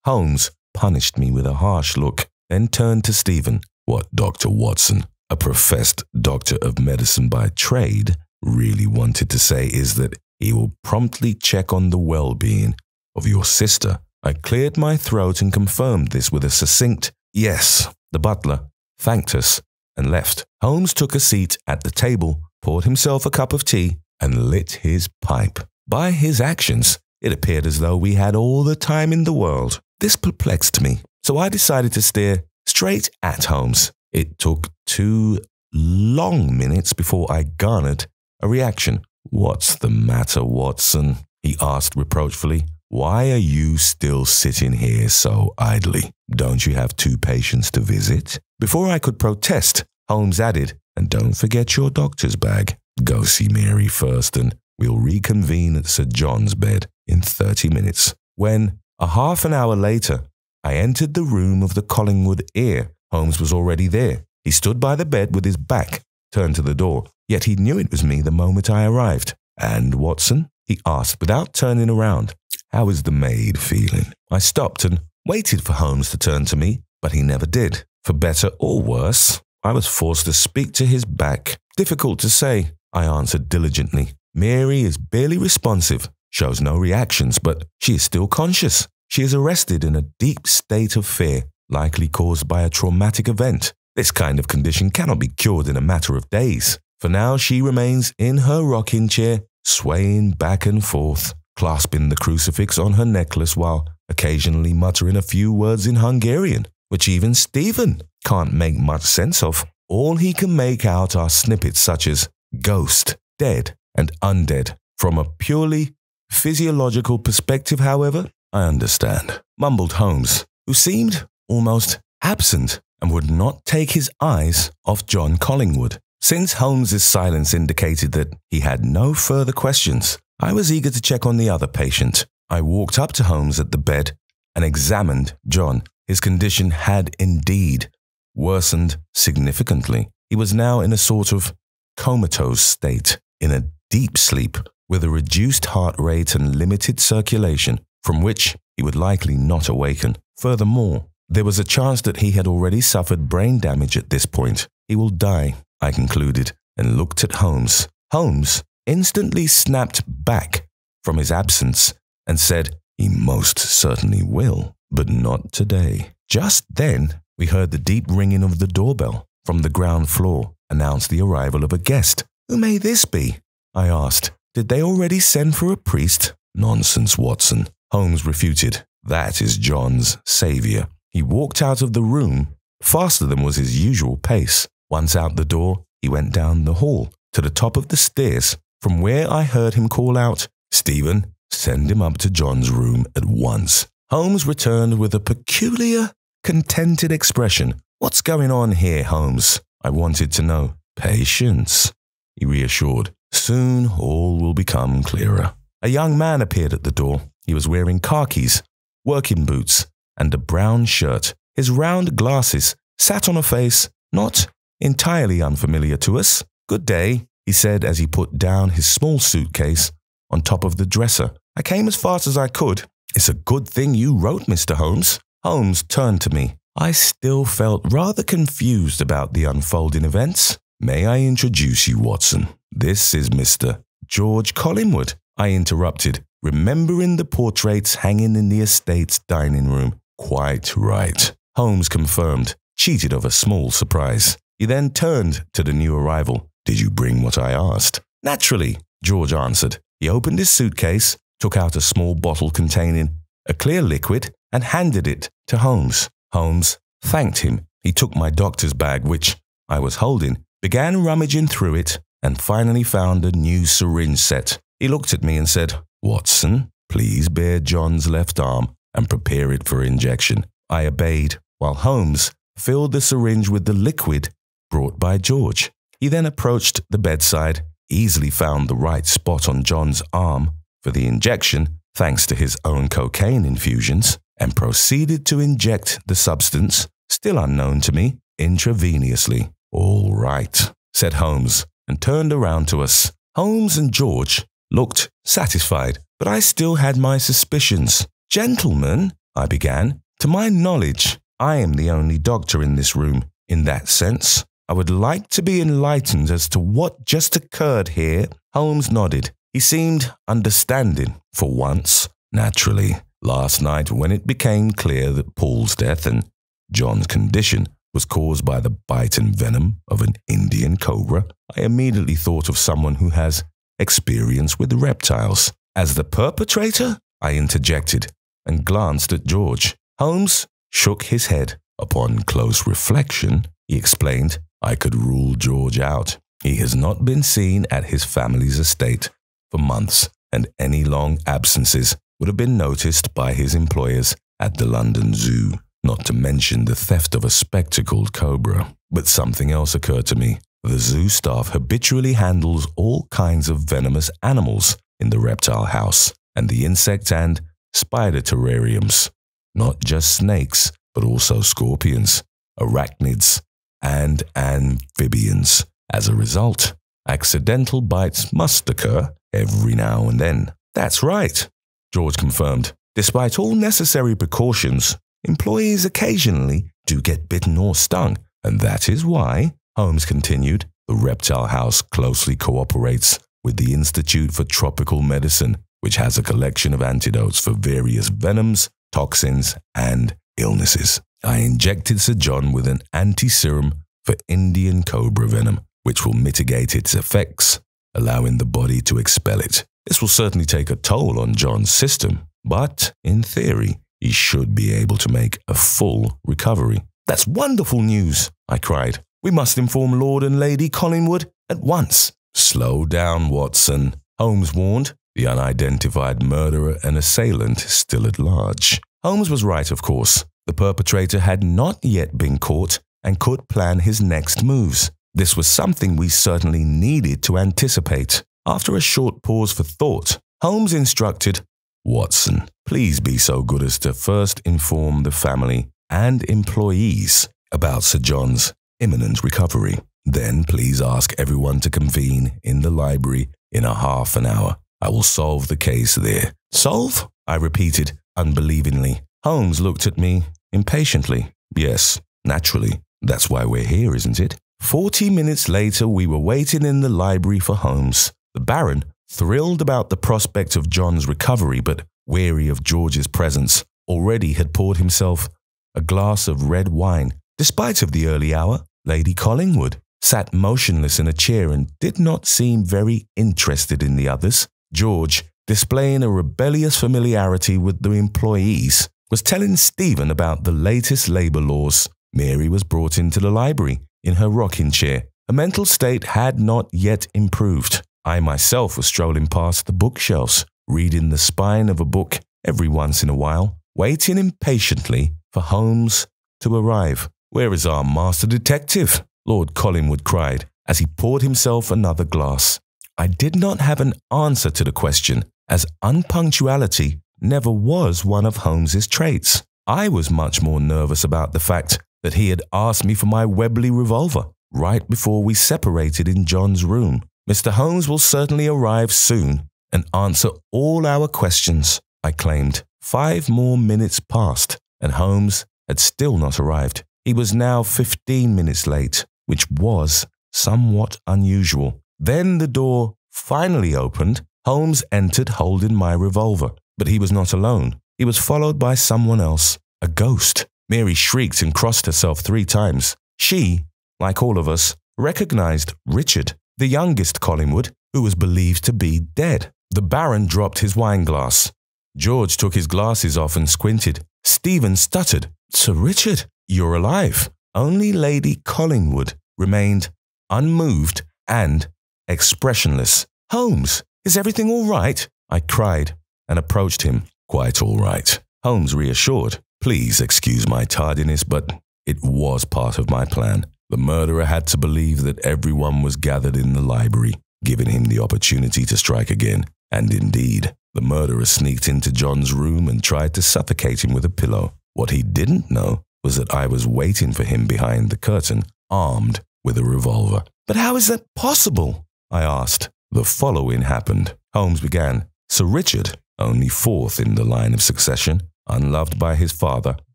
Holmes punished me with a harsh look, then turned to Stephen. "What Dr. Watson, a professed doctor of medicine by trade, really wanted to say is that he will promptly check on the well-being of your sister." I cleared my throat and confirmed this with a succinct "yes." The butler thanked us and left. Holmes took a seat at the table, poured himself a cup of tea, and lit his pipe. By his actions, it appeared as though we had all the time in the world. This perplexed me, so I decided to stare straight at Holmes. It took 2 long minutes before I garnered a reaction. "What's the matter, Watson?" he asked reproachfully. "Why are you still sitting here so idly? Don't you have 2 patients to visit?" Before I could protest, Holmes added, "And don't forget your doctor's bag. Go see Mary first and we'll reconvene at Sir John's bed in 30 minutes. When, a half an hour later, I entered the room of the Collingwood heir, Holmes was already there. He stood by the bed with his back turned to the door, yet he knew it was me the moment I arrived. "And Watson?" he asked without turning around. "How is the maid feeling?" I stopped and waited for Holmes to turn to me, but he never did. For better or worse, I was forced to speak to his back. "Difficult to say," I answered diligently. "Mary is barely responsive, shows no reactions, but she is still conscious. She is arrested in a deep state of fear, likely caused by a traumatic event. This kind of condition cannot be cured in a matter of days. For now, she remains in her rocking chair, swaying back and forth, clasping the crucifix on her necklace while occasionally muttering a few words in Hungarian, which even Stephen can't make much sense of. All he can make out are snippets such as ghost, dead, and undead. From a purely physiological perspective, however, I understand," mumbled Holmes, who seemed almost absent and would not take his eyes off John Collingwood. Since Holmes's silence indicated that he had no further questions, I was eager to check on the other patient. I walked up to Holmes at the bed and examined John. His condition had indeed worsened significantly. He was now in a sort of comatose state, in a deep sleep, with a reduced heart rate and limited circulation, from which he would likely not awaken. Furthermore, there was a chance that he had already suffered brain damage at this point. "He will die," I concluded, and looked at Holmes. Holmes instantly snapped back from his absence and said, "He most certainly will, but not today." Just then, we heard the deep ringing of the doorbell from the ground floor announce the arrival of a guest. "Who may this be?" I asked. "Did they already send for a priest?" "Nonsense, Watson," Holmes refuted. "That is John's saviour." He walked out of the room faster than was his usual pace. Once out the door, he went down the hall to the top of the stairs, from where I heard him call out, "Stephen, send him up to John's room at once." Holmes returned with a peculiar contented expression. "What's going on here, Holmes?" I wanted to know. "Patience," he reassured. "Soon all will become clearer." A young man appeared at the door. He was wearing khakis, working boots, and a brown shirt. His round glasses sat on a face not entirely unfamiliar to us. "Good day," he said as he put down his small suitcase on top of the dresser. "I came as fast as I could." "It's a good thing you wrote, Mr. Holmes." Holmes turned to me. I still felt rather confused about the unfolding events. "May I introduce you, Watson? This is Mr. George Collingwood," I interrupted, remembering the portraits hanging in the estate's dining room. "Quite right," Holmes confirmed, cheated of a small surprise. He then turned to the new arrival. "Did you bring what I asked?" "Naturally," George answered. He opened his suitcase, took out a small bottle containing a clear liquid, and handed it to Holmes. Holmes thanked him. He took my doctor's bag, which I was holding, began rummaging through it, and finally found a new syringe set. He looked at me and said, "Watson, please bare John's left arm and prepare it for injection." I obeyed, while Holmes filled the syringe with the liquid brought by George. He then approached the bedside, easily found the right spot on John's arm for the injection, thanks to his own cocaine infusions, and proceeded to inject the substance, still unknown to me, intravenously. "All right," said Holmes, and turned around to us. Holmes and George looked satisfied, but I still had my suspicions. "Gentlemen," I began, "to my knowledge, I am the only doctor in this room. In that sense, I would like to be enlightened as to what just occurred here." Holmes nodded. He seemed understanding, for once. "Naturally, last night when it became clear that Paul's death and John's condition was caused by the bite and venom of an Indian cobra, I immediately thought of someone who has experience with reptiles." "As the perpetrator?" I interjected, and glanced at George. Holmes shook his head. "Upon close reflection," he explained, "I could rule George out. He has not been seen at his family's estate for months, and any long absences would have been noticed by his employers at the London Zoo, not to mention the theft of a spectacled cobra. But something else occurred to me. The zoo staff habitually handles all kinds of venomous animals in the reptile house and the insect and spider terrariums. Not just snakes, but also scorpions, arachnids, and amphibians. As a result, accidental bites must occur every now and then." "That's right," George confirmed. "Despite all necessary precautions, employees occasionally do get bitten or stung, and that is why," Holmes continued, "the reptile house closely cooperates with the Institute for Tropical Medicine, which has a collection of antidotes for various venoms, toxins, and illnesses. I injected Sir John with an anti-serum for Indian cobra venom, which will mitigate its effects, allowing the body to expel it. This will certainly take a toll on John's system, but in theory, he should be able to make a full recovery." "That's wonderful news," I cried. "We must inform Lord and Lady Collingwood at once." "Slow down, Watson," Holmes warned. "The unidentified murderer and assailant is still at large." Holmes was right, of course. The perpetrator had not yet been caught and could plan his next moves. This was something we certainly needed to anticipate. After a short pause for thought, Holmes instructed, "Watson, please be so good as to first inform the family and employees about Sir John's imminent recovery. Then please ask everyone to convene in the library in a half an hour. I will solve the case there." "Solve?" I repeated unbelievingly. Holmes looked at me impatiently. "Yes, naturally. That's why we're here, isn't it?" 40 minutes later, we were waiting in the library for Holmes. The Baron, thrilled about the prospect of John's recovery but weary of George's presence, already had poured himself a glass of red wine. Despite of the early hour, Lady Collingwood sat motionless in a chair and did not seem very interested in the others. George, displaying a rebellious familiarity with the employees, was telling Stephen about the latest labour laws. Mary was brought into the library in her rocking chair. Her mental state had not yet improved. I myself was strolling past the bookshelves, reading the spine of a book every once in a while, waiting impatiently for Holmes to arrive. "Where is our master detective?" Lord Collingwood cried as he poured himself another glass. I did not have an answer to the question, as unpunctuality never was one of Holmes's traits. I was much more nervous about the fact that he had asked me for my Webley revolver right before we separated in John's room. "Mr. Holmes will certainly arrive soon and answer all our questions," I claimed. 5 more minutes passed, and Holmes had still not arrived. He was now 15 minutes late, which was somewhat unusual. Then the door finally opened. Holmes entered holding my revolver, but he was not alone. He was followed by someone else, a ghost. Mary shrieked and crossed herself 3 times. She, like all of us, recognized Richard, the youngest Collingwood, who was believed to be dead. The Baron dropped his wineglass. George took his glasses off and squinted. Stephen stuttered. "Sir Richard, you're alive." Only Lady Collingwood remained unmoved and expressionless. "Holmes, is everything all right?" I cried and approached him. "Quite all right," Holmes reassured. "Please excuse my tardiness, but it was part of my plan. The murderer had to believe that everyone was gathered in the library, giving him the opportunity to strike again. And indeed, the murderer sneaked into John's room and tried to suffocate him with a pillow. What he didn't know was that I was waiting for him behind the curtain, armed with a revolver." "But how is that possible?" I asked. "The following happened," Holmes began. Sir Richard, only 4th in the line of succession, unloved by his father,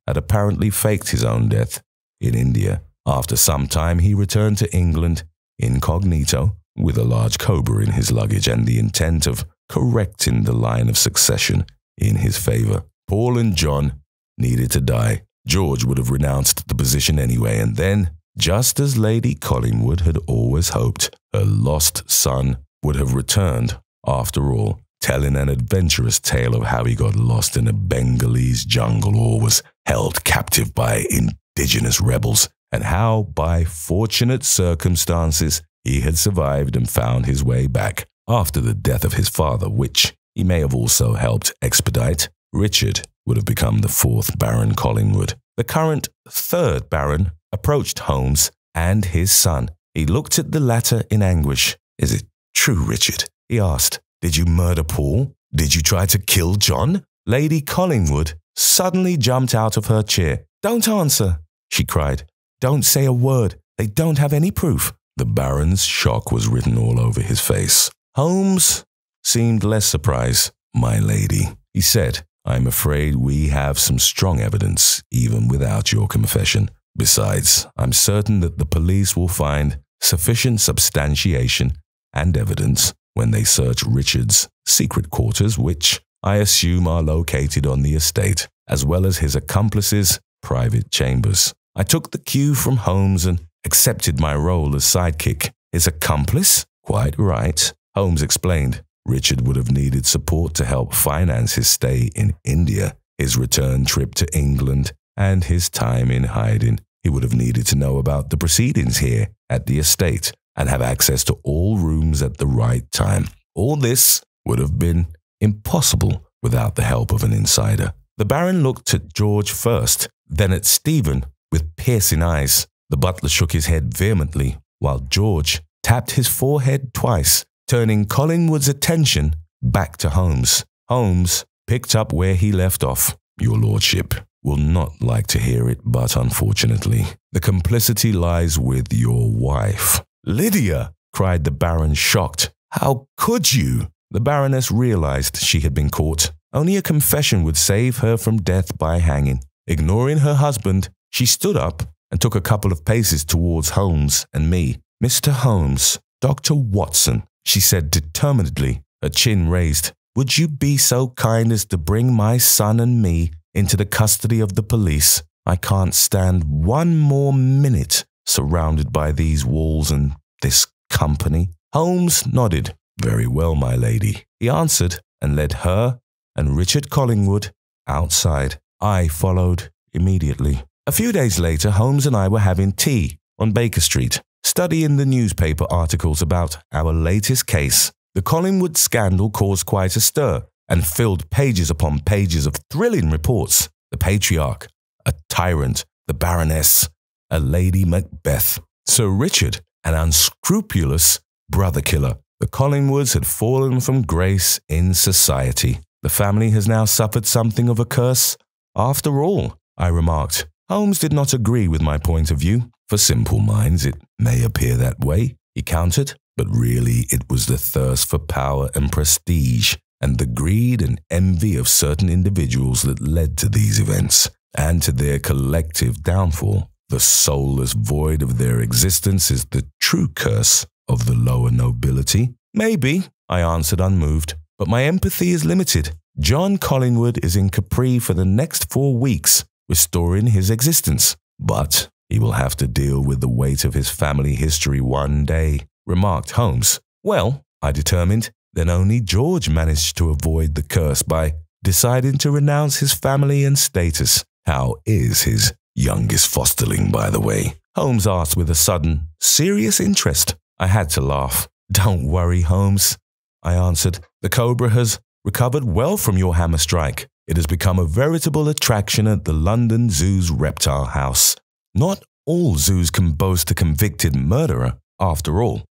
had apparently faked his own death in India. After some time, he returned to England incognito with a large cobra in his luggage and the intent of correcting the line of succession in his favor. Paul and John needed to die. George would have renounced the position anyway, and then, just as Lady Collingwood had always hoped, her lost son would have returned after all, telling an adventurous tale of how he got lost in a Bengalese jungle or was held captive by indigenous rebels, and how, by fortunate circumstances, he had survived and found his way back after the death of his father, which he may have also helped expedite. Richard would have become the 4th Baron Collingwood. The current 3rd Baron approached Holmes and his son. He looked at the latter in anguish. "Is it true, Richard?" he asked. "Did you murder Paul? Did you try to kill John?" Lady Collingwood suddenly jumped out of her chair. "Don't answer," she cried. "Don't say a word. They don't have any proof." The Baron's shock was written all over his face. Holmes seemed less surprised. "My lady," he said, "I'm afraid we have some strong evidence, even without your confession. Besides, I'm certain that the police will find sufficient substantiation and evidence when they search Richard's secret quarters, which I assume are located on the estate, as well as his accomplices' private chambers." I took the cue from Holmes and accepted my role as sidekick. "His accomplice?" "Quite right," Holmes explained. "Richard would have needed support to help finance his stay in India, his return trip to England, and his time in hiding. He would have needed to know about the proceedings here at the estate and have access to all rooms at the right time. All this would have been impossible without the help of an insider." The Baron looked at George first, then at Stephen with piercing eyes. The butler shook his head vehemently, while George tapped his forehead twice, turning Collingwood's attention back to Holmes. Holmes picked up where he left off. "Your lordship will not like to hear it, but unfortunately, the complicity lies with your wife." "Lydia!" cried the Baron, shocked. "How could you?" The Baroness realized she had been caught. Only a confession would save her from death by hanging. Ignoring her husband, she stood up and took a couple of paces towards Holmes and me. "Mr. Holmes, Dr. Watson," she said determinedly, her chin raised, "would you be so kind as to bring my son and me into the custody of the police? I can't stand one more minute surrounded by these walls and this company." Holmes nodded. "Very well, my lady," he answered, and led her and Richard Collingwood outside. I followed immediately. A few days later, Holmes and I were having tea on Baker Street, studying the newspaper articles about our latest case. The Collingwood scandal caused quite a stir and filled pages upon pages of thrilling reports. The patriarch, a tyrant the Baroness, a Lady Macbeth, Sir Richard, an unscrupulous brother killer. The Collingwoods had fallen from grace in society. The family has now suffered something of a curse. After all, I remarked. Holmes did not agree with my point of view. For simple minds, it may appear that way, he countered, but really it was the thirst for power and prestige, and the greed and envy of certain individuals that led to these events, and to their collective downfall. The soulless void of their existence is the true curse of the lower nobility. Maybe, I answered unmoved, but my empathy is limited. John Collingwood is in Capri for the next 4 weeks, restoring his existence. But he will have to deal with the weight of his family history one day, remarked Holmes. Well, I determined, then only George managed to avoid the curse by deciding to renounce his family and status. How is his youngest fosterling, by the way? Holmes asked with a sudden, serious interest. I had to laugh. Don't worry, Holmes, I answered. The cobra has recovered well from your hammer strike. It has become a veritable attraction at the London Zoo's reptile house. Not all zoos can boast a convicted murderer. After all,